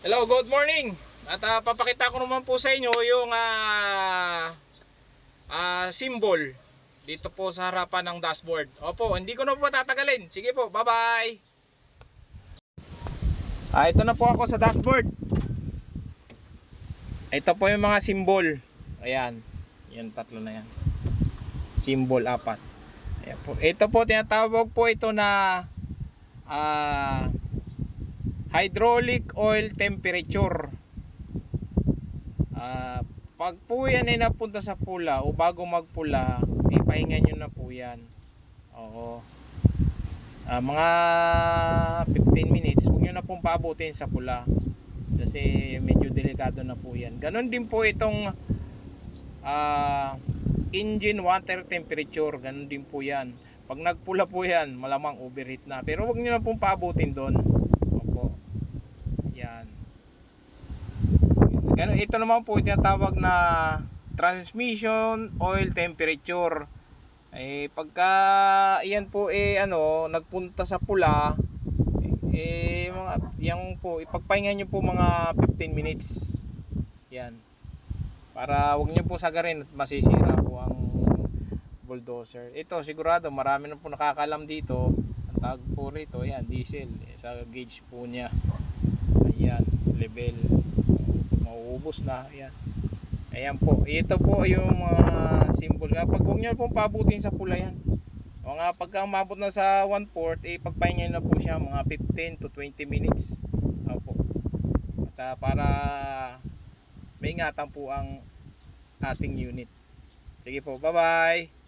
Hello, good morning. At papakita ko naman po sa inyo yung symbol dito po sa harapan ng dashboard. Opo, hindi ko na po tatagalin. Sige po, bye-bye. Ito na po ako sa dashboard. Ito po yung mga symbol. Ayan. Yan, tatlo na yan. Symbol, 4. Ayan po. Ito po, tinatawag po ito na hydraulic oil temperature. Pag po yan ay napunta sa pula o bago magpula, ipahinga nyo na po yan. Oo. Mga 15 minutes, huwag nyo na pong paabutin sa pula kasi medyo delikado na po yan. Ganon din po itong engine water temperature, ganon din po yan. Pag nagpula po yan, malamang overheat na, pero huwag nyo na pong paabutin doon. Opo. Yan. Ganun, ito naman po tinatawag na transmission oil temperature. Pagka yan po nagpunta sa pula, mga yang po ipagpahinga niyo po mga 15 minutes. Yan. Para wag niyo po sagarin at masisira po ang bulldozer. Ito sigurado marami na po nakakalam dito. Ang tawag po rito, yan, diesel. Sa gauge po niya. Ayan, level. Mauubos na. Ayan. Ayan po. Ito po yung mga symbol. Kapag huwag nyo pong pabutin sa pula yan. O nga pagka umabot na sa 1/4, pagpahinga na po siya mga 15 to 20 minutes. Opo. At para may ingatan po ang ating unit. Sige po. Bye-bye.